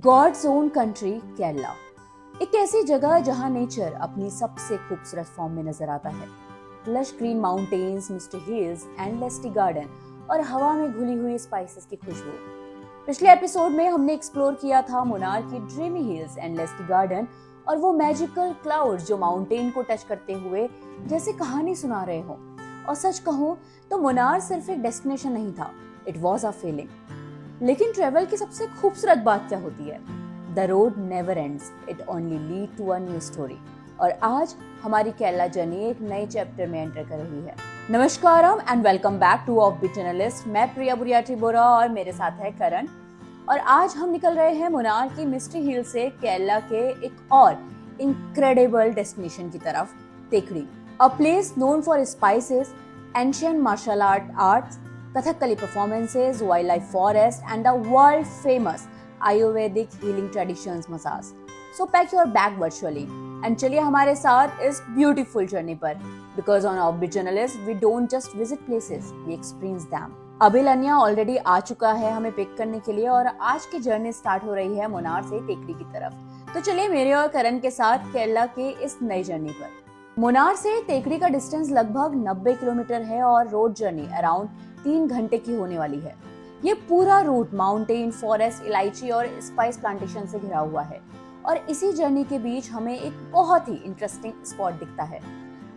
God's own country Kerala, एक ऐसी जगह जहां नेचर अपनी सबसे खूबसूरत फॉर्म में नजर आता है। लश ग्रीन माउंटेन्स, मिस्टी हिल्स, एंडलेस टी गार्डन और हवा में घुली हुई स्पाइसेस की खुशबू। पिछले एपिसोड में हमने एक्सप्लोर किया था मुनार की dreamy hills, endless tea garden और वो मैजिकल क्लाउड्स जो माउंटेन को टच करते हुए जैसे कहानी सुना रहे हो। और सच कहूं तो मुनार सिर्फ एक डेस्टिनेशन नहीं था, इट वॉज अ फीलिंग। लेकिन ट्रेवल की सबसे खूबसूरत बात क्या होती है? The road never ends, it only lead to a new story. और आज हमारी केरला जर्नी एक नए चैप्टर में एंटर कर रही है। नमस्कारम and welcome back to offbeat journalist. मैं प्रिया बुरियाटी बोरा और मेरे साथ है करण। और आज हम निकल रहे हैं मुनार की मिस्टी हिल से केरला के एक और इनक्रेडिबल डेस्टिनेशन की तरफ, Thekkady. A place known for spices, ancient martial arts, Kathakali performances, wildlife forest and the world famous Ayurvedic healing traditions massage. So pack your bag virtually and चलिए हमारे साथ इस beautiful journey पर, because on Offbeat Journalist we don't just visit places, we experience them. Abhilanya already आ चुका है हमें pick करने के लिए और आज की जर्नी स्टार्ट हो रही है मुनार से तेकड़ी की तरफ। तो चलिए मेरे और करण के साथ केरला के इस नई जर्नी पर। मुनार से तेकड़ी का डिस्टेंस लगभग 90 किलोमीटर है और रोड जर्नी अराउंड 3 घंटे की होने वाली है। ये पूरा रूट माउंटेन, फॉरेस्ट, इलायची और स्पाइस प्लांटेशन से घिरा हुआ है। और इसी जर्नी के बीच हमें एक बहुत ही इंटरेस्टिंग स्पॉट दिखता है।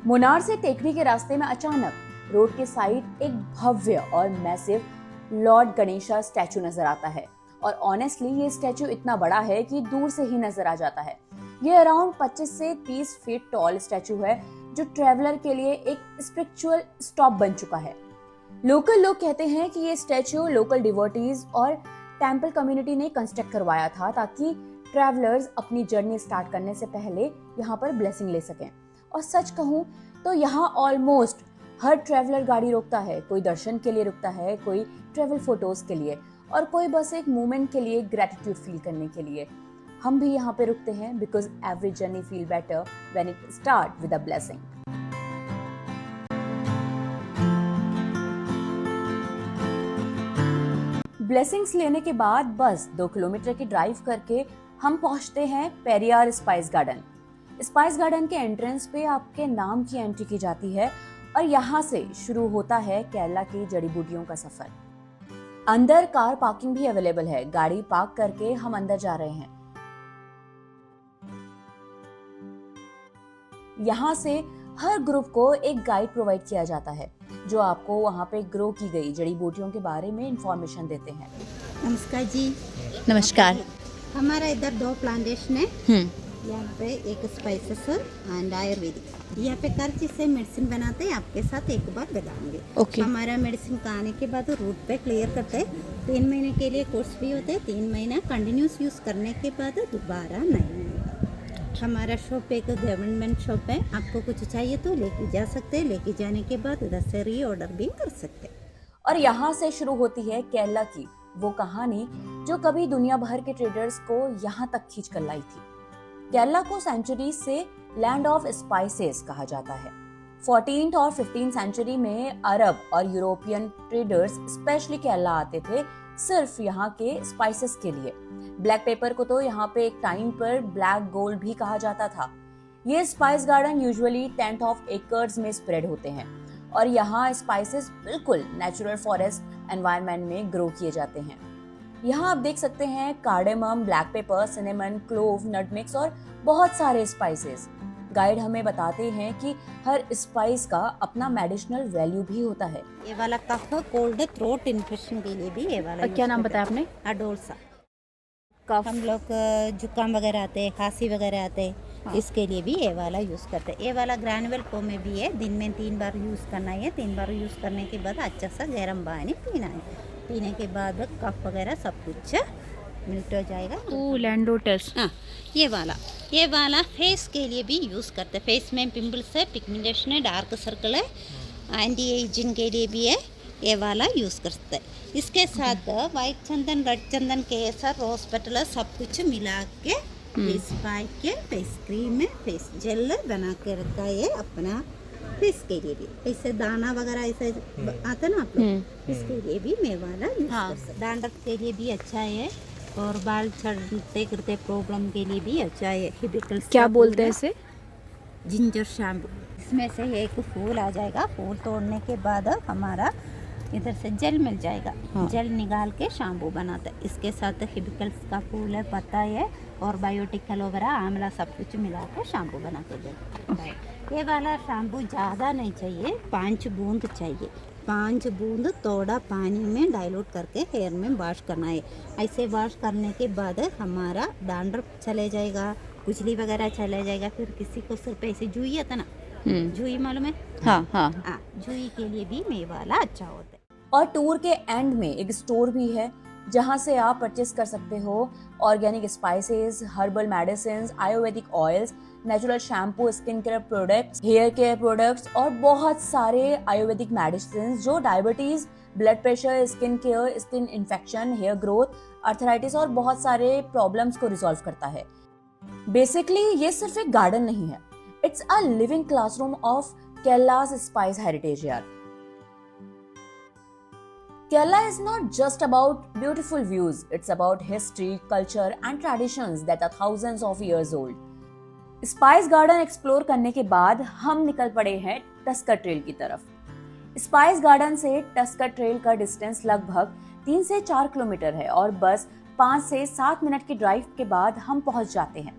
मुनार से तेकड़ी के रास्ते में अचानक रोड के साइड एक भव्य और मैसिव लॉर्ड गणेशा स्टैचू नजर आता है। और ऑनेस्टली ये स्टैचू इतना बड़ा है कि दूर से ही नजर आ जाता है। ये अराउंड 25 से 30 फीट टॉल स्टैचू है जो ट्रेवलर के लिए एक स्पिरिचुअल स्टॉप बन चुका है। लोकल लोग कहते हैं कि ये स्टैचू लोकल डिवोटीज और टेंपल कम्युनिटी ने कंस्ट्रक्ट करवाया था ताकि ट्रैवलर्स अपनी जर्नी स्टार्ट करने से पहले यहाँ पर ब्लेसिंग ले सकें। और सच कहूँ तो यहाँ ऑलमोस्ट हर ट्रैवलर गाड़ी रोकता है, कोई दर्शन के लिए रुकता है, कोई ट्रैवल फोटोज के लिए और कोई बस एक मोमेंट के लिए ग्रेटिट्यूड फील करने के लिए। हम भी यहाँ पे रुकते हैं because every journey feel better when it start with a blessing. Blessings लेने के बाद बस 2 किलोमीटर की ड्राइव करके हम पहुंचते हैं Periyar spice garden. Spice garden के एंट्रेंस पे आपके नाम की एंट्री की जाती है और यहाँ से शुरू होता है केरला की जड़ी बूटियों का सफर। अंदर कार पार्किंग भी अवेलेबल है। गाड़ी पार्क करके हम अंदर जा रहे हैं। यहाँ से हर ग्रुप को एक गाइड प्रोवाइड किया जाता है जो आपको वहाँ पे ग्रो की गई जड़ी बूटियों के बारे में इंफॉर्मेशन देते हैं। नमस्कार जी। नमस्कार। हमारा इधर 2 प्लांटेशन है। यहाँ पे एक स्पाइसेस एंड आयुर्वेदिक। यहाँ पे हर चीज से मेडिसिन बनाते हैं। आपके साथ एक बार बताऊंगी। Okay. हमारा मेडिसिन का आने के बाद रूट पे क्लियर करते हैं। 3 महीने के लिए कोर्स भी होते हैं। 3 महीना कंटिन्यूस यूज करने के बाद दोबारा नहीं। हमारा शॉप एक गवर्नमेंट शॉप है। आपको कुछ चाहिए तो लेके जा सकते हैं। लेके जाने के बाद उधर से री ऑर्डर भी कर सकते हैं। और यहाँ से शुरू होती है केरला की वो कहानी जो कभी दुनिया भर के ट्रेडर्स को यहाँ तक खींच कर लाई थी। केरला को सेंचुरीज से लैंड ऑफ स्पाइसेस कहा जाता है। 14th और 15th सेंचुरी में अरब और यूरोपियन ट्रेडर्स स्पेशली केरला आते थे सिर्फ यहाँ के स्पाइसेस के लिए। ब्लैक पेपर को तो यहाँ पे एक टाइम पर ब्लैक गोल्ड भी कहा जाता था। ये spice garden usually 10 of acres में स्प्रेड होते हैं और यहाँ स्पाइसेस बिल्कुल नेचुरल फॉरेस्ट एनवायरनमेंट में ग्रो किए जाते हैं। यहाँ आप देख सकते हैं cardamom, black pepper, cinnamon, clove, nutmegs और बहुत सारे स्पाइसेस। गाइड हमें बताते हैं कि हर स्पाइस का अपना मेडिसिनल वैल्यू भी होता है। ये वाला कफ कोल्ड थ्रोट इन्फेक्शन के लिए भी ये वाला। क्या नाम बताया आपने? अडोल्सा। कफ। हम लोग जुकाम वगैरह आते हैं, खांसी वगैरह आते हैं। हाँ। इसके लिए भी ये वाला यूज़ करते हैं। ये वाला ग्रैनुअल फॉर्म में भी है। दिन में 3 बार यूज़ करना है। 3 बार यूज़ करने के बाद अच्छा सा गर्म पानी पीना है। पीने के बाद कफ वगैरह सब कुछ मिल्ट हो जाएगा। लैंडोटस। हाँ, ये वाला फेस के लिए भी यूज़ करते हैं। फेस में पिंपल्स है, पिगमेंटेशन है, डार्क सर्कल है, एंटी एजिंग के लिए भी है। ये वाला यूज़ करते हैं। इसके साथ वाइट चंदन, रेड चंदन, केसर, रोज पेटल सब कुछ मिला के फेस पैक के फेस क्रीम में फेस जेल बना के रखा है अपना फेस के लिए भी। ऐसे दाना वगैरह ऐसे आता ना आप लोग, इसके लिए भी मैं वाला यूज कर सकते। डैंड्रफ के लिए भी अच्छा है। और बाल झड़ते गिरते प्रॉब्लम के लिए भी अच्छा है। हिबिकल्स क्या का बोलते फूल हैं है, इसे? Ginger shampoo. इसमें से एक फूल आ जाएगा, फूल तोड़ने के बाद हमारा इधर से जेल मिल जाएगा। हाँ। जेल निकाल के शैम्पू बनाता है। इसके साथ हिबिकल्स का फूल है, पत्ता है और बायोटिक एलोवेरा आंवला सब कुछ मिला के शैम्पू बना के देता है। ये वाला शैम्पू ज़्यादा नहीं चाहिए, 5 बूंद चाहिए। 5 बूंद थोड़ा पानी में डाइल्यूट करके हेयर में वॉश करना है। ऐसे वॉश करने के बाद हमारा डैंड्रफ चले जाएगा, खुजली वगैरह चले जाएगा। फिर किसी को सिर पे ऐसे जुई आता ना, जुई मालूम है? हाँ हाँ। जुई के लिए भी ये वाला अच्छा होता है। और टूर के एंड में एक स्टोर भी है जहां से आप परचेस कर सकते हो organic spices, herbal medicine, Ayurvedic oils, natural shampoo, skin care products, hair care products और बहुत सारे आयुर्वेदिक मेडिसिन जो diabetes, blood pressure, skin care, skin infection, hair growth, arthritis और बहुत सारे प्रॉब्लम्स को रिजॉल्व करता है। बेसिकली ये सिर्फ एक गार्डन नहीं है, it's a living classroom of Kerala's spice heritage यार। Kerala is not just about beautiful views, it's about history, culture and traditions that are thousands of years old. Spice garden explore करने के बाद हम निकल पड़े हैं टस्कर ट्रेल की तरफ। स्पाइस गार्डन से टस्कर ट्रेल का डिस्टेंस लगभग 3 से 4 किलोमीटर है और बस 5 से 7 मिनट की ड्राइव के बाद हम पहुंच जाते हैं।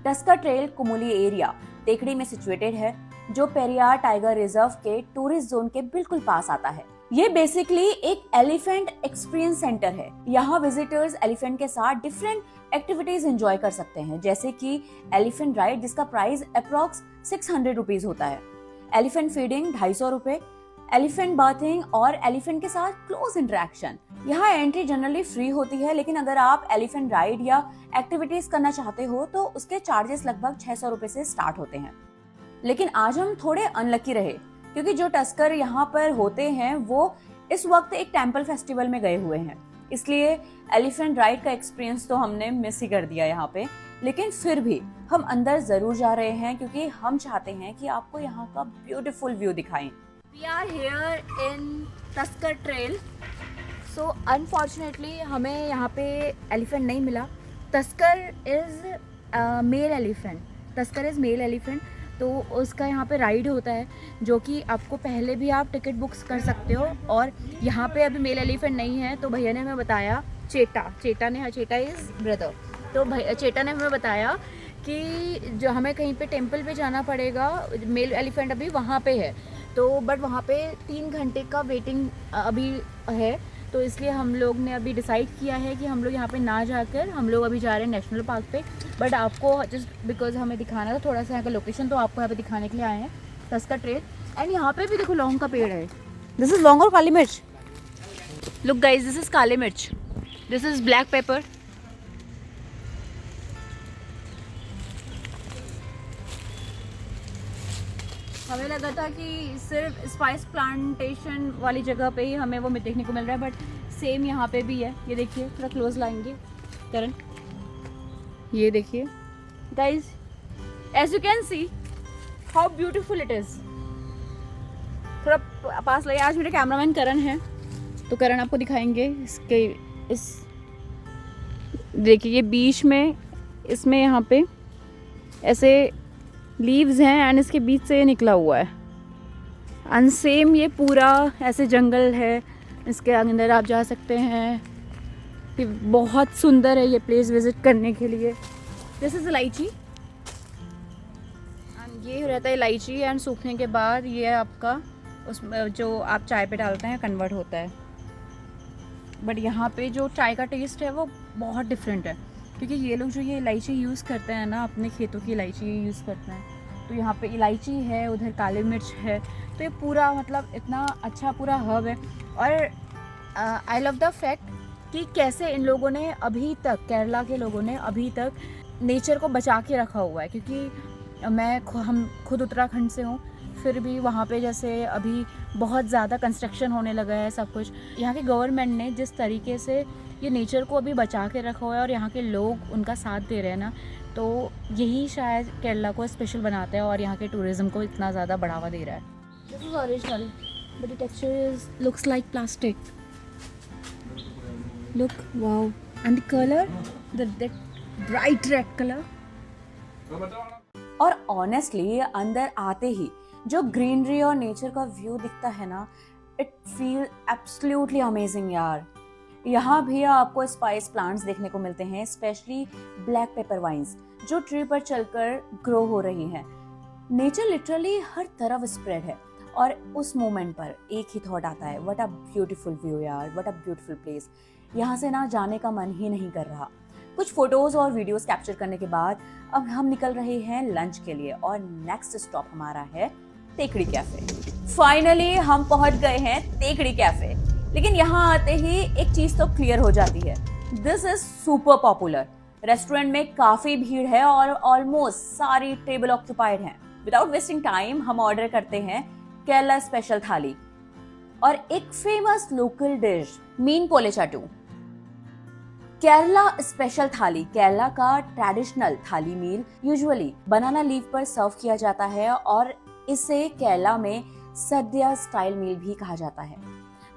टस्कर ट्रेल कुमुली एरिया टेकड़ी में सिचुएटेड है जो पेरियार टाइगर रिजर्व के टूरिस्ट जोन के बिल्कुल पास आता है। ये बेसिकली एक एलिफेंट एक्सपीरियंस सेंटर है। यहाँ विजिटर्स एलिफेंट के साथ डिफरेंट एक्टिविटीज एंजॉय कर सकते हैं, जैसे कि एलिफेंट राइड जिसका प्राइस अप्रॉक्स 600 रुपीज होता है, एलिफेंट फीडिंग 250 रुपए, एलिफेंट बाथिंग और एलिफेंट के साथ क्लोज इंटरेक्शन। यहाँ एंट्री जनरली फ्री होती है, लेकिन अगर आप एलिफेंट राइड या एक्टिविटीज करना चाहते हो तो उसके चार्जेस लगभग 600 रुपए से स्टार्ट होते हैं। लेकिन आज हम थोड़े अनलकी रहे क्योंकि जो टस्कर यहाँ पर होते हैं वो इस वक्त एक टेम्पल फेस्टिवल में गए हुए हैं, इसलिए एलिफेंट राइड का एक्सपीरियंस तो हमने मिस ही कर दिया यहाँ पे। लेकिन फिर भी हम अंदर जरूर जा रहे हैं क्योंकि हम चाहते हैं कि आपको यहाँ का ब्यूटीफुल व्यू दिखाएं। We are here in tusker trail, so unfortunately हमें यहाँ पे एलिफेंट नहीं मिला। Tusker is male elephant, tusker is male elephant, तो उसका यहाँ पे राइड होता है जो कि आपको पहले भी आप टिकट बुक्स कर सकते हो। और यहाँ पे अभी मेल एलिफेंट नहीं है, तो भैया ने हमें बताया, चेटा इज़ ब्रदर, तो चेटा ने हमें बताया कि जो हमें कहीं पे टेंपल पे जाना पड़ेगा, मेल एलिफेंट अभी वहाँ पे है, तो बट वहाँ पे 3 घंटे का वेटिंग अभी है, तो इसलिए हम लोग ने अभी डिसाइड किया है कि हम लोग यहाँ पे ना जाकर हम लोग अभी जा रहे हैं नेशनल पार्क पे। बट आपको जस्ट बिकॉज हमें दिखाना था थोड़ा सा यहाँ का लोकेशन, तो आपको यहाँ पे दिखाने के लिए आए हैं टस्कर ट्रेल। एंड यहाँ पे भी देखो लौंग का पेड़ है। दिस इज लौंग और काली मिर्च। लुक गाइज, दिस इज काली मिर्च, दिस इज ब्लैक पेपर। हमें लगा था कि सिर्फ स्पाइस प्लांटेशन वाली जगह पे ही हमें वो देखने को मिल रहा है, बट सेम यहाँ पे भी है। ये देखिए, थोड़ा क्लोज लाएंगे करण, ये देखिए guys, as you can see how beautiful it is. थोड़ा पास लाइए, आज मेरे कैमरामैन करण है, तो करण आपको दिखाएंगे इसके इस देखिए, ये बीच में इसमें यहाँ पे ऐसे लीव्स हैं एंड इसके बीच से ये निकला हुआ है। एंड सेम ये पूरा ऐसे जंगल है, इसके अंदर आप जा सकते हैं। कि बहुत सुंदर है ये प्लेस विजिट करने के लिए। दिस इज़ इलायची, एंड ये रहता है इलायची, एंड सूखने के बाद ये आपका उसमें जो आप चाय पे डालते हैं कन्वर्ट होता है। बट यहाँ पे जो चाय का टेस्ट है वो बहुत डिफरेंट है, क्योंकि ये लोग जो ये इलायची यूज़ करते हैं ना, अपने खेतों की इलायची यूज़ करते हैं। तो यहाँ पे इलायची है, उधर काली मिर्च है, तो ये पूरा मतलब इतना अच्छा पूरा हर्ब है। और आई लव द फैक्ट कि कैसे इन लोगों ने अभी तक, केरला के लोगों ने अभी तक नेचर को बचा के रखा हुआ है। क्योंकि हम खुद उत्तराखंड से हूँ, फिर भी वहाँ पे जैसे अभी बहुत ज़्यादा कंस्ट्रक्शन होने लगा है, सब कुछ यहाँ के गवर्नमेंट ने जिस तरीके से ये नेचर को अभी बचा के रखा हुआ है और यहाँ के लोग उनका साथ दे रहे हैं ना, तो यही शायद केरला को स्पेशल बनाता है और यहाँ के टूरिज़्म को इतना ज़्यादा बढ़ावा दे रहा है। This is original but the texture is looks like plastic. Look, wow, And the color, that bright red color. और ऑनेस्टली अंदर आते ही जो ग्रीनरी और नेचर का व्यू दिखता है ना, इट फील एब्सोल्युटली अमेजिंग यार। यहाँ भी आपको स्पाइस प्लांट्स देखने को मिलते हैं, स्पेशली ब्लैक पेपर वाइन्स जो ट्री पर चलकर ग्रो हो रही हैं। नेचर लिटरली हर तरफ स्प्रेड है और उस मोमेंट पर एक ही थॉट आता है, व्हाट अ ब्यूटीफुल व्यू यार, व्हाट अ ब्यूटीफुल प्लेस। यहाँ से ना जाने का मन ही नहीं कर रहा। कुछ फोटोज और वीडियोस कैप्चर करने के बाद अब हम निकल रहे हैं लंच के लिए और नेक्स्ट स्टॉप हमारा है तेकड़ी कैफे। फाइनली हम पहुंच गए हैं तेकड़ी कैफे, लेकिन यहाँ आते ही एक चीज तो क्लियर हो जाती है, this is super popular. Restaurant में काफी भीड़ है और ऑलमोस्ट सारी टेबल ऑक्यूपाइड हैं। विदाउट वेस्टिंग टाइम हम ऑर्डर करते हैं केरला स्पेशल थाली और एक फेमस लोकल डिश मीन पोले चाटू। केरला स्पेशल थाली केरला का ट्रेडिशनल थाली मील यूजुअली बनाना लीफ पर सर्व किया जाता है और इसे केरला में सद्या स्टाइल मील भी कहा जाता है।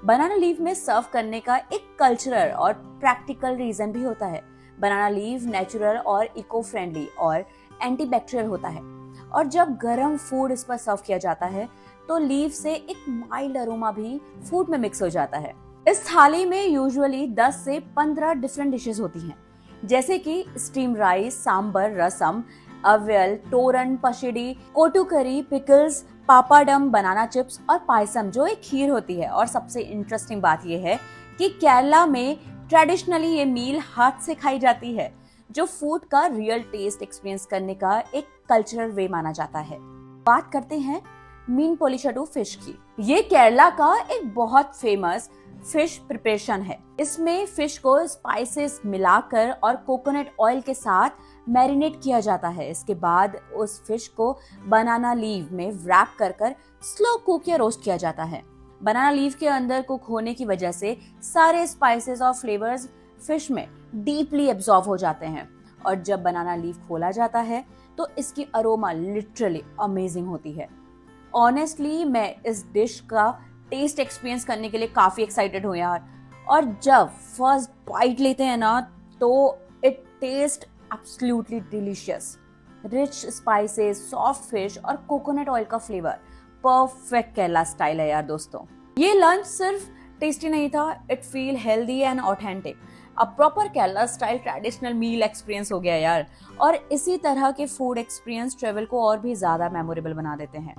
बनाना लीफ में सर्व करने का एक कल्चरल और प्रैक्टिकल रीजन भी होता है। बनाना लीफ नेचुरल और इको फ्रेंडली और एंटीबैक्टीरियल होता है और जब गर्म फूड इस पर सर्व किया जाता है तो लीफ से एक माइल्ड अरोमा भी फूड में मिक्स हो जाता है। इस थाली में यूजुअली 10 से 15 डिफरेंट डिशेस होती हैं, जैसे कि स्टीम राइस, सांबर, रसम, अवियल, तोरन, पशड़ी, कोटू करी, पिकल्स, पापाडम, बनाना चिप्स और पायसम जो एक खीर होती है। और सबसे इंटरेस्टिंग बात यह है कि केरला में ट्रेडिशनली ये मील हाथ से खाई जाती है, जो फूड का रियल टेस्ट एक्सपीरियंस करने का एक कल्चरल वे माना जाता है। बात करते हैं मीन पोलिचाटू फिश की। ये केरला का एक बहुत फेमस फिश प्रिपरेशन है। इसमें फिश को स्पाइसेस मिलाकर और कोकोनट ऑयल के साथ मैरिनेट किया जाता है। इसके बाद उस फिश को बनाना लीव में रैप कर स्लो कुक या रोस्ट किया जाता है। बनाना लीव के अंदर कुक होने की वजह से सारे स्पाइसेस और फ्लेवर्स फिश में डीपली एब्जॉर्ब हो जाते हैं और जब बनाना लीव खोला जाता है तो इसकी अरोमा लिटरली अमेजिंग होती है। ऑनेस्टली मैं इस डिश का टेस्ट एक्सपीरियंस करने के लिए काफी एक्साइटेड हूँ यार। और जब फर्स्ट बाइट लेते हैं ना तो it taste absolutely delicious. Rich spices, soft fish और कोकोनट ऑयल का फ्लेवर परफेक्ट केरला स्टाइल है यार दोस्तों। ये लंच सिर्फ टेस्टी नहीं था, it feel healthy and authentic. अब प्रॉपर केरला स्टाइल ट्रेडिशनल मील एक्सपीरियंस हो गया यार। और इसी तरह के फूड एक्सपीरियंस ट्रेवल को और भी ज्यादा मेमोरेबल बना देते हैं।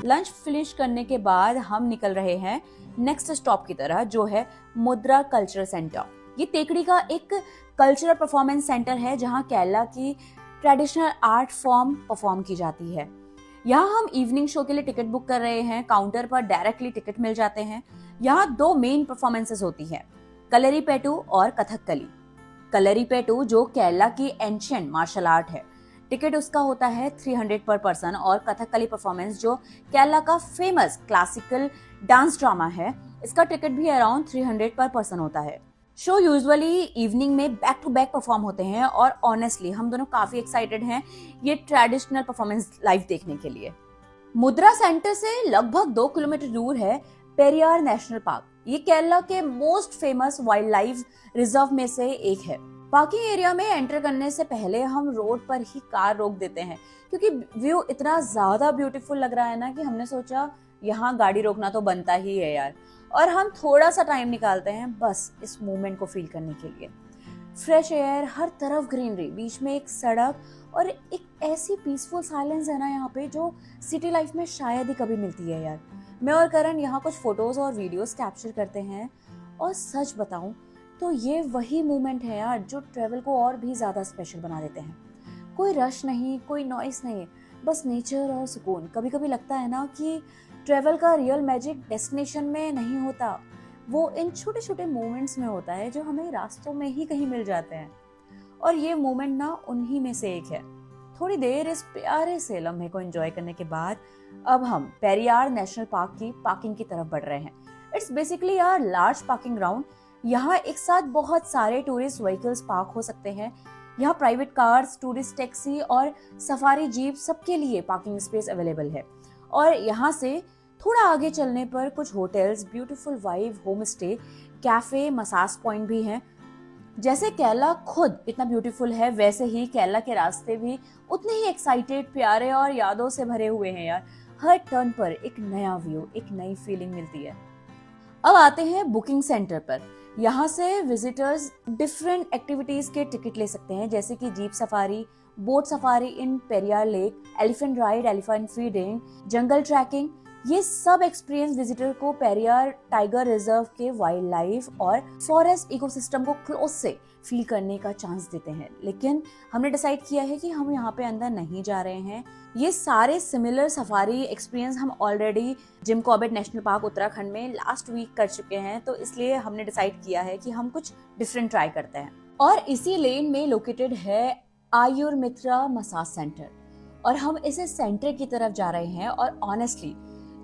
लंच फिनिश करने के बाद हम निकल रहे हैं नेक्स्ट स्टॉप की तरह, जो है मुद्रा कल्चरल सेंटर। ये तेकड़ी का एक कल्चरल परफॉर्मेंस सेंटर है जहां केरला की ट्रेडिशनल आर्ट फॉर्म परफॉर्म की जाती है। यहाँ हम इवनिंग शो के लिए टिकट बुक कर रहे हैं। काउंटर पर डायरेक्टली टिकट मिल जाते हैं। यहाँ 2 मेन परफॉर्मेंसेस होती है, कलरीपेटू और कथकली। कलरीपेटू जो केरला की एंशिएंट मार्शल आर्ट है, टिकट उसका होता है 300 पर पर्सन। और कथकली परफॉर्मेंस जो केरला का फेमस क्लासिकल डांस ड्रामा है, इसका टिकट भी अराउंड 300 पर पर्सन होता है। शो यूजुअली इवनिंग में बैक टू बैक परफॉर्म होते हैं और ऑनेस्टली हम दोनों काफी एक्साइटेड हैं ये ट्रेडिशनल परफॉर्मेंस लाइव देखने के लिए। मुद्रा सेंटर से लगभग 2 किलोमीटर दूर है पेरियार नेशनल पार्क। ये केरला के most famous wild life reserve में से एक है। पार्किंग एरिया में एंटर करने से पहले हम रोड पर ही कार रोक देते हैं, क्योंकि व्यू इतना ज्यादा ब्यूटीफुल लग रहा है ना कि हमने सोचा यहाँ गाड़ी रोकना तो बनता ही है यार। और हम थोड़ा सा टाइम निकालते हैं बस इस मोमेंट को फील करने के लिए। फ्रेश एयर, हर तरफ ग्रीनरी, बीच में एक सड़क और एक ऐसी पीसफुल साइलेंस है ना यहाँ पे जो सिटी लाइफ में शायद ही कभी मिलती है यार। मैं और करण यहाँ कुछ फोटोज और वीडियोस कैप्चर करते हैं और सच बताऊं तो ये वही मोमेंट है यार जो ट्रेवल को और भी ज्यादा स्पेशल बना देते हैं। कोई रश नहीं, कोई नॉइस नहीं, बस नेचर और सुकून। कभी कभी लगता है ना कि ट्रेवल का रियल मैजिक डेस्टिनेशन में नहीं होता, वो इन छोटे छोटे मोमेंट्स में होता है जो हमें रास्तों में ही कहीं मिल जाते हैं। और ये मोमेंट ना उन्हीं में से एक है। थोड़ी देर इस प्यारे से लम्हे को एंजॉय करने के बाद अब हम पेरियार नेशनल पार्क की पार्किंग की तरफ बढ़ रहे हैं। It's basically a large parking ground. यहाँ एक साथ बहुत सारे टूरिस्ट व्हीकल्स पार्क हो सकते हैं। यहाँ प्राइवेट कार्स, टूरिस्ट टैक्सी और सफारी जीप सबके लिए पार्किंग स्पेस अवेलेबल है। और यहाँ से थोड़ा आगे चलने पर कुछ hotels, beautiful vibe home stay, cafe, massage point भी हैं। जैसे केरला खुद इतना ब्यूटीफुल है, वैसे ही केरला के रास्ते भी उतने ही एक्साइटेड, प्यारे और यादों से भरे हुए हैं यार। हर टर्न पर एक नया व्यू, एक नई फीलिंग मिलती है। अब आते हैं बुकिंग सेंटर पर। यहाँ से विजिटर्स डिफरेंट एक्टिविटीज के टिकट ले सकते हैं, जैसे कि jeep safari, boat safari in Periyar Lake, elephant ride, elephant feeding, jungle trekking. ये सब एक्सपीरियंस विजिटर को पेरियार टाइगर रिजर्व के वाइल्ड लाइफ और फॉरेस्ट इकोसिस्टम को क्लोज से फील करने का चांस देते हैं। लेकिन हमने डिसाइड किया है कि हम यहाँ पे अंदर नहीं जा रहे हैं। ये सारे सिमिलर सफारी एक्सपीरियंस हम already Jim Corbett national park Uttarakhand में लास्ट वीक कर चुके हैं, तो इसलिए हमने डिसाइड किया है कि हम कुछ डिफरेंट ट्राई करते हैं। और इसी लेन में लोकेटेड है आयुर्मित्रा मसाज सेंटर, और हम इसे सेंटर की तरफ जा रहे हैं। और ऑनेस्टली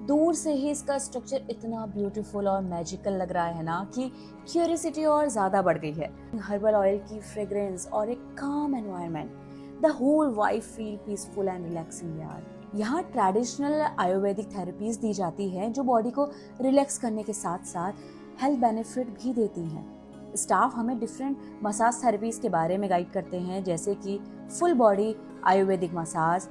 दूर से ही इसका स्ट्रक्चर इतना ब्यूटीफुल और मैजिकल लग रहा है ना कि क्यूरियोसिटी और ज्यादा बढ़ गई है। हर्बल ऑयल की फ्रेग्रेंस और एक calm environment, the whole vibe feel peaceful and relaxing यार। यहाँ ट्रेडिशनल आयुर्वेदिक थेरेपीज दी जाती हैं जो बॉडी को रिलैक्स करने के साथ साथ हेल्थ बेनिफिट भी देती हैं। स्टाफ हमें डिफरेंट मसाज थेरेपीज के बारे में गाइड करते हैं, जैसे कि full body Ayurvedic massage,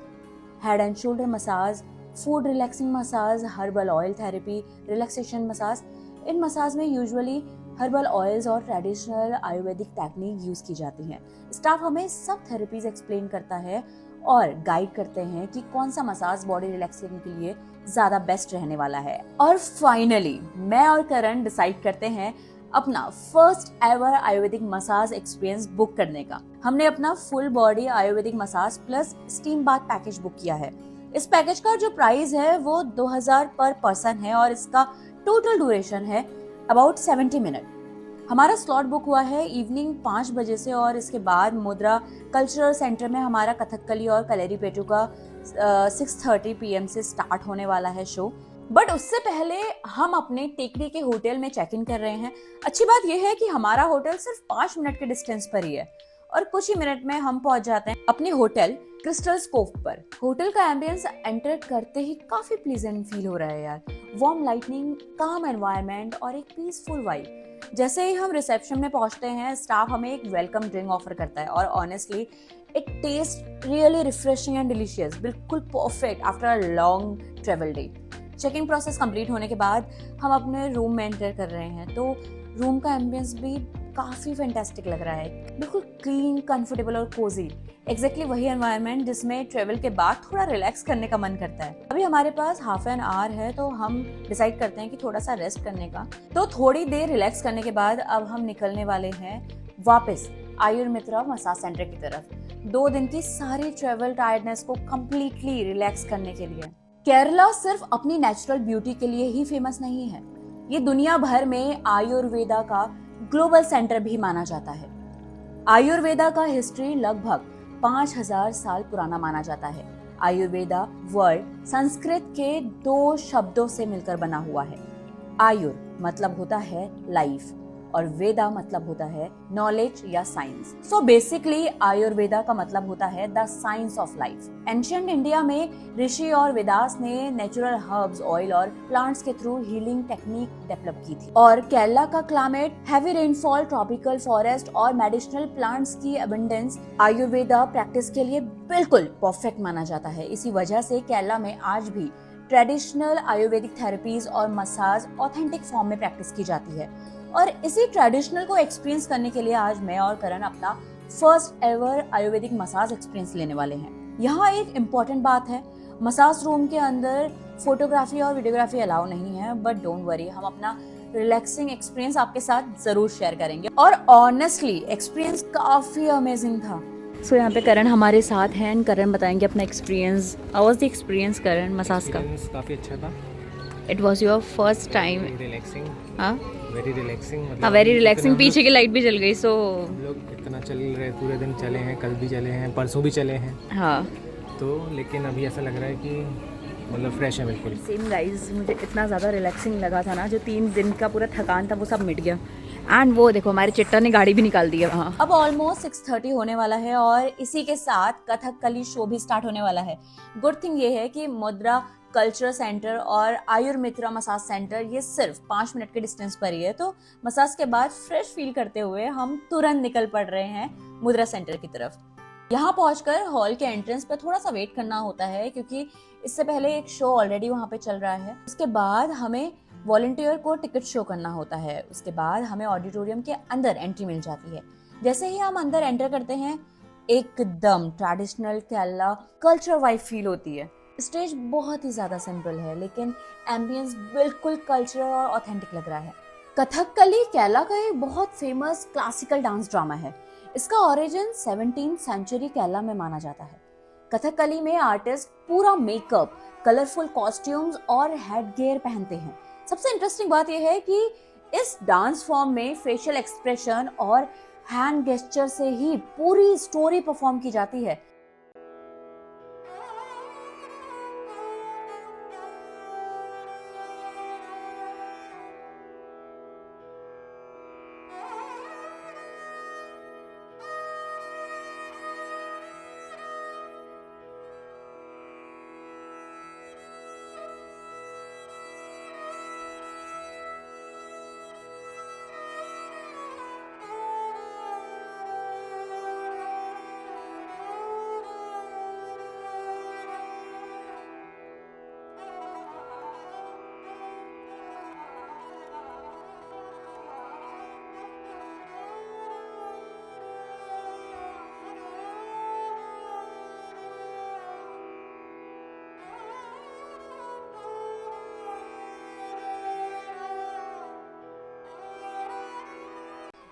head and shoulder massage, food relaxing massage, herbal oil therapy, relaxation massage. In massage में यूजुअली हर्बल ऑयल्स और ट्रेडिशनल आयुर्वेदिक टेक्निक यूज की जाती हैं। स्टाफ हमें सब थेरेपीज एक्सप्लेन करता है और गाइड करते हैं कि कौन सा मसाज बॉडी रिलैक्सेशन के लिए ज्यादा बेस्ट रहने वाला है। और फाइनली मैं और करण डिसाइड करते हैं अपना first ever Ayurvedic massage experience book करने का। हमने अपना full body Ayurvedic massage plus steam bath package book किया है। इस पैकेज का जो प्राइस है वो 2000 पर पर्सन है और इसका टोटल ड्यूरेशन है अबाउट 70 मिनट। हमारा स्लॉट बुक हुआ है इवनिंग 5 बजे से, और इसके बाद मुद्रा कल्चरल सेंटर में हमारा कथकली और कलेरीपेटू का 6:30 PM से स्टार्ट होने वाला है शो। बट उससे पहले हम अपने टेकरी के होटल में चेक इन कर रहे हैं। अच्छी बात यह है कि हमारा होटल सिर्फ 5 मिनट के डिस्टेंस पर ही है और कुछ ही मिनट में हम पहुंच जाते हैं अपने होटल क्रिस्टल स्कोप पर। होटल का एम्बियंस एंटर करते ही काफी प्लीजेंट फील हो रहा है यार। वार्म लाइटनिंग, काम एनवायरनमेंट और एक पीसफुल वाइब। जैसे ही हम रिसेप्शन में पहुंचते हैं, स्टाफ हमें एक वेलकम ड्रिंक ऑफर करता है और honestly it taste really refreshing and delicious, बिल्कुल perfect after a long travel day. Checking process complete होने के बाद हम अपने रूम में एंटर कर रहे हैं, तो रूम का एम्बियंस भी काफी फैंटास्टिक लग रहा है, बिल्कुल क्लीन, कंफर्टेबल और कोजी। एग्जैक्टली वही एनवायरनमेंट जिसमें ट्रेवल के बाद थोड़ा रिलैक्स करने का मन करता है। अभी हमारे पास हाफ एन आवर है, तो हम डिसाइड करते हैं कि थोड़ा सा रेस्ट करने का। तो थोड़ी देर रिलैक्स करने के बाद अब हम निकलने वाले हैं वापस आयुर्मित्रा मसाज सेंटर की तरफ, 2 दिन की सारी ट्रेवल टायर्डनेस को कम्प्लीटली रिलैक्स करने के लिए। केरला सिर्फ अपनी नेचुरल ब्यूटी के लिए ही फेमस नहीं है, ये दुनिया भर में आयुर्वेदा का ग्लोबल सेंटर भी माना जाता है। आयुर्वेदा का हिस्ट्री लगभग 5000 साल पुराना माना जाता है। आयुर्वेदा वर्ड संस्कृत के 2 शब्दों से मिलकर बना हुआ है। आयुर मतलब होता है लाइफ और वेदा मतलब होता है नॉलेज या साइंस। सो बेसिकली आयुर्वेदा का मतलब होता है the science of life. Ancient India में ऋषि और वेदास ने नेचुरल हर्ब्स, ऑयल और प्लांट्स के थ्रू हीलिंग टेक्निक डेवलप की थी। और केरला का climate, heavy rainfall, tropical forest और मेडिसिनल प्लांट्स की अबंडेंस आयुर्वेदा प्रैक्टिस के लिए बिल्कुल परफेक्ट माना जाता है। इसी वजह से केरला में आज भी ट्रेडिशनल आयुर्वेदिक थेरेपीज और मसाज ऑथेंटिक फॉर्म में प्रैक्टिस की जाती है। और इसी ट्रेडिशनल को एक्सपीरियंस करने के लिए आज मैं और करण अपना first ever Ayurvedic massage experience लेने वाले हैं। यहाँ एक इम्पॉर्टेंट बात है, मसाज रूम के अंदर फोटोग्राफी और वीडियोग्राफी अलाउ नहीं है, बट डोंट वरी, हम अपना रिलैक्सिंग एक्सपीरियंस आपके साथ जरूर शेयर करेंगे। और ऑनेस्टली एक्सपीरियंस काफी अमेजिंग था। सो यहाँ पे करण हमारे साथ हैं एंड करण बताएंगे अपना experience. How was the experience Karan massage का? काफ़ी अच्छा था। It was your first time? Relaxing, हाँ वेरी रिलैक्सिंग। हाँ, वेरी रिलैक्सिंग। पीछे की लाइट भी जल गई। सो हम लोग इतना चल रहे, पूरे दिन चले हैं, कल भी चले हैं, परसों भी चले हैं। हाँ, तो लेकिन अभी ऐसा लग रहा है कि मतलब फ्रेश है बिल्कुल। सेम गाइस, मुझे इतना ज़्यादा रिलैक्सिंग लगा था ना, जो 3 दिन का पूरा थकान था वो सब मिट गया। एंड वो देखो हमारे चिट्टा ने गाड़ी भी निकाल दी है वहाँ। अब ऑलमोस्ट 6:30 होने वाला है और इसी के साथ कथकली शो भी स्टार्ट होने वाला है। गुड थिंग ये है कि मुद्रा कल्चरल सेंटर और आयुर्मित्रा मसाज सेंटर ये सिर्फ 5 मिनट के डिस्टेंस पर ही है, तो मसाज के बाद फ्रेश फील करते हुए हम तुरंत निकल पड़ रहे हैं मुद्रा सेंटर की तरफ। यहाँ पहुंचकर हॉल के एंट्रेंस पे थोड़ा सा वेट करना होता है क्योंकि इससे पहले एक शो ऑलरेडी वहाँ पे चल रहा है। उसके बाद हमें वॉलंटियर को टिकट शो करना होता है। उसके बाद हमें ऑडिटोरियम के अंदर एंट्री मिल जाती है। जैसे ही हम अंदर एंटर करते हैं एकदम traditional Kerala culture vibe feel होती है। स्टेज बहुत ही ज्यादा सिंपल है लेकिन एम्बियंस बिल्कुल कल्चरल और ऑथेंटिक लग रहा है। कथकली केरला का एक बहुत फेमस क्लासिकल डांस ड्रामा है। इसका ओरिजिन 17th सेंचुरी केरला में माना जाता है। कथकली में आर्टिस्ट पूरा मेकअप, कलरफुल कॉस्ट्यूम्स और हेड गियर पहनते हैं। सबसे इंटरेस्टिंग बात यह है कि इस डांस फॉर्म में फेशियल एक्सप्रेशन और हैंड गेस्चर से ही पूरी स्टोरी परफॉर्म की जाती है।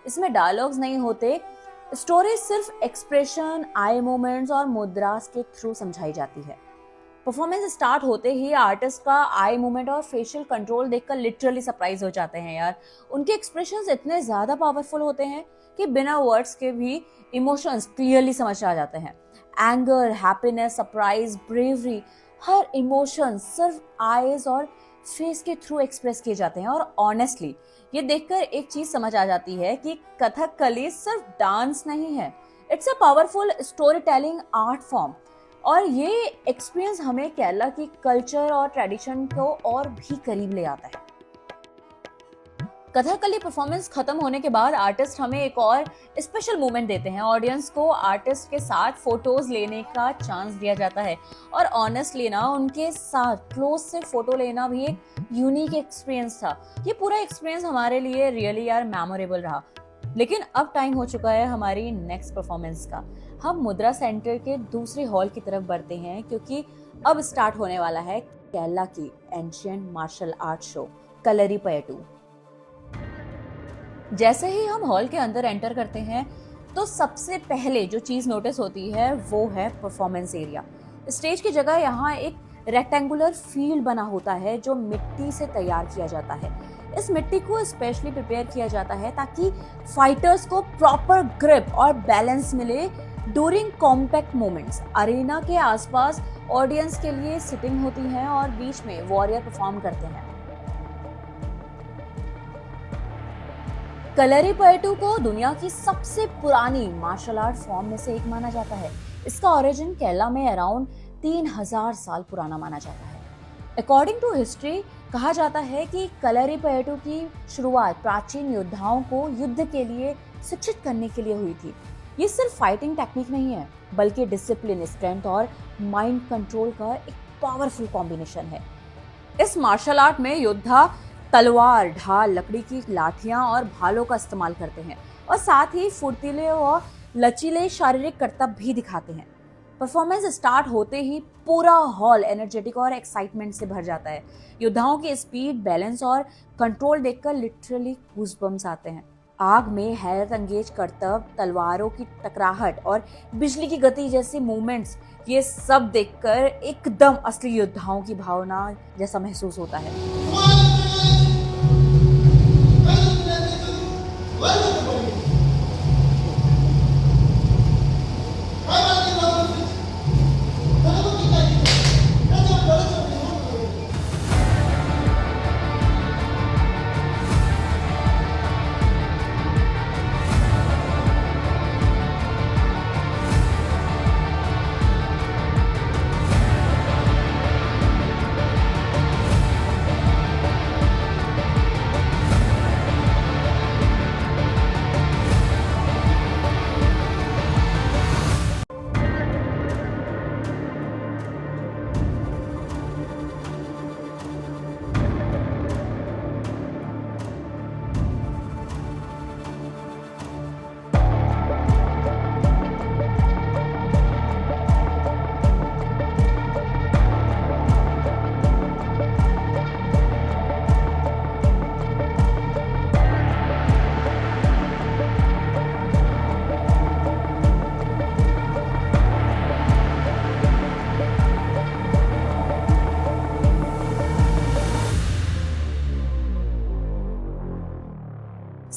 इसमें डायलॉग्स नहीं होते, स्टोरी सिर्फ एक्सप्रेशन, आई मूवमेंट्स और मुद्रास के थ्रू समझाई जाती है। परफॉर्मेंस स्टार्ट होते ही आर्टिस्ट का आई मूवमेंट और फेशियल कंट्रोल देखकर लिटरली सरप्राइज हो जाते हैं यार। उनके एक्सप्रेशंस इतने ज्यादा पावरफुल होते हैं कि बिना वर्ड्स के भी इमोशंस क्लियरली समझ आ जाते हैं। एंगर, हैप्पीनेस, सरप्राइज, ब्रेवरी, हर इमोशन सिर्फ आईज और फेस के थ्रू एक्सप्रेस किए जाते हैं। और ऑनेस्टली ये देखकर एक चीज समझ आ जाती है कि कथकली सिर्फ डांस नहीं है, it's a powerful story telling art form. और ये एक्सपीरियंस हमें केरला की कल्चर और ट्रेडिशन को और भी करीब ले आता है। कथकली परफॉर्मेंस खत्म होने के बाद आर्टिस्ट हमें एक और स्पेशल मोमेंट देते हैं। ऑडियंस को आर्टिस्ट के साथ फोटोज लेने का चांस दिया जाता है और ऑनेस्टली ना उनके साथ क्लोज से फोटो लेना भी एक यूनिक एक्सपीरियंस था। ये पूरा एक्सपीरियंस हमारे लिए रियली यार मेमोरेबल रहा। लेकिन अब टाइम हो चुका है हमारी नेक्स्ट परफॉर्मेंस का। हम मुद्रा सेंटर के दूसरे हॉल की तरफ बढ़ते हैं क्योंकि अब स्टार्ट होने वाला है केरला की ancient martial art show Kalaripayattu. जैसे ही हम हॉल के अंदर एंटर करते हैं तो सबसे पहले जो चीज नोटिस होती है वो है परफॉर्मेंस एरिया। स्टेज की जगह यहाँ एक रेक्टेंगुलर फील्ड बना होता है जो मिट्टी से तैयार किया जाता है। इस मिट्टी को स्पेशली प्रिपेयर किया जाता है ताकि फाइटर्स को प्रॉपर ग्रिप और बैलेंस मिले ड्यूरिंग कॉम्पैक्ट मूवमेंट्स। अरेना के आसपास ऑडियंस के लिए सिटिंग होती है और बीच में वॉरियर परफॉर्म करते हैं। कलरीपयट्टू को दुनिया की सबसे पुरानी मार्शल आर्ट फॉर्म में से एक माना जाता है। इसका ओरिजिन केरला में अराउंड 3000 साल पुराना माना जाता है। अकॉर्डिंग टू हिस्ट्री कहा जाता है कि कलरीपयट्टू की शुरुआत प्राचीन योद्धाओं को युद्ध के लिए शिक्षित करने के लिए हुई थी। ये सिर्फ फाइटिंग टेक्निक नहीं है बल्कि डिसिप्लिन, स्ट्रेंथ और माइंड कंट्रोल का एक पावरफुल कॉम्बिनेशन है। इस मार्शल आर्ट में योद्धा तलवार, ढाल, लकड़ी की लाठियां और भालों का इस्तेमाल करते हैं और साथ ही फुर्तीले और लचीले शारीरिक करतब भी दिखाते हैं। परफॉर्मेंस स्टार्ट होते ही पूरा हॉल एनर्जेटिक और एक्साइटमेंट से भर जाता है। योद्धाओं की स्पीड, बैलेंस और कंट्रोल देखकर लिटरली गूज़बम्स आते हैं। आग में हैरत अंगेज करतब, तलवारों की टकराहट और बिजली की गति जैसे मूवमेंट्स, ये सब देखकर एकदम असली योद्धाओं की भावना जैसा महसूस होता है।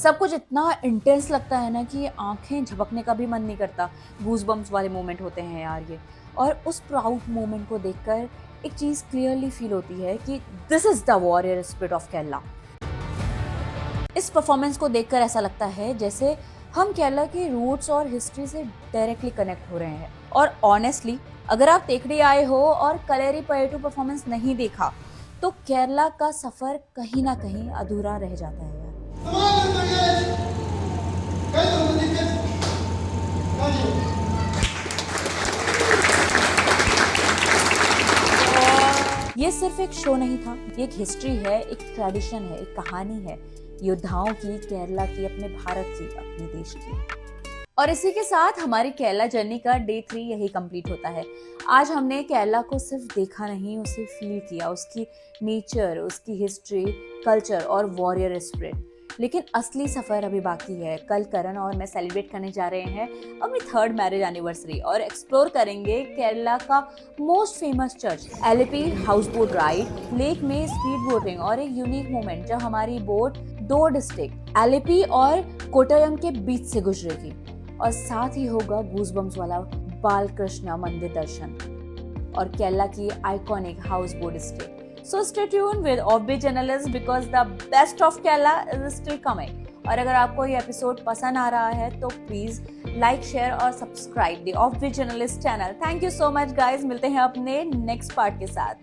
सब कुछ इतना इंटेंस लगता है ना कि आंखें झपकने का भी मन नहीं करता। गूज़बम्प्स वाले मोमेंट होते हैं यार ये। और उस प्राउड मोमेंट को देखकर एक चीज़ क्लियरली फील होती है कि this is the warrior spirit of Kerala. इस परफॉर्मेंस को देखकर ऐसा लगता है जैसे हम केरला के रूट्स और हिस्ट्री से डायरेक्टली कनेक्ट हो रहे हैं। और ऑनेस्टली अगर आप तेकड़ी आए हो और कलेरी पयटू परफॉर्मेंस नहीं देखा तो केरला का सफर कहीं ना कहीं अधूरा रह जाता है यार। ये सिर्फ एक शो नहीं था, ये एक हिस्ट्री है, एक ट्रेडिशन है, एक कहानी है योद्धाओं की, केरला की, अपने भारत की, अपने देश की। और इसी के साथ हमारी केरला जर्नी का डे 3 यही कंप्लीट होता है। आज हमने केरला को सिर्फ देखा नहीं, उसे फील किया, उसकी नेचर, उसकी हिस्ट्री, कल्चर और वॉरियर स्पिरिट। लेकिन असली सफर अभी बाकी है। कल करण और मैं सेलिब्रेट करने जा रहे हैं अपनी 3rd मैरिज एनिवर्सरी और एक्सप्लोर करेंगे केरला का most famous church, Alleppey house boat ride, lake में स्पीड बोटिंग और एक यूनिक मोमेंट जब हमारी बोट 2 डिस्ट्रिक्ट एलिपी और कोट्टयम के बीच से गुजरेगी। और साथ ही होगा गूज़बम्प्स वाला बालकृष्ण मंदिर दर्शन और केरला की iconic house boat stay. So stay tuned with Offbeat Journalist because the best of Kerala is still coming. और अगर आपको ये एपिसोड पसंद आ रहा है तो प्लीज लाइक, शेयर और subscribe the Offbeat Journalist channel. Thank you so much guys, मिलते हैं अपने नेक्स्ट पार्ट के साथ।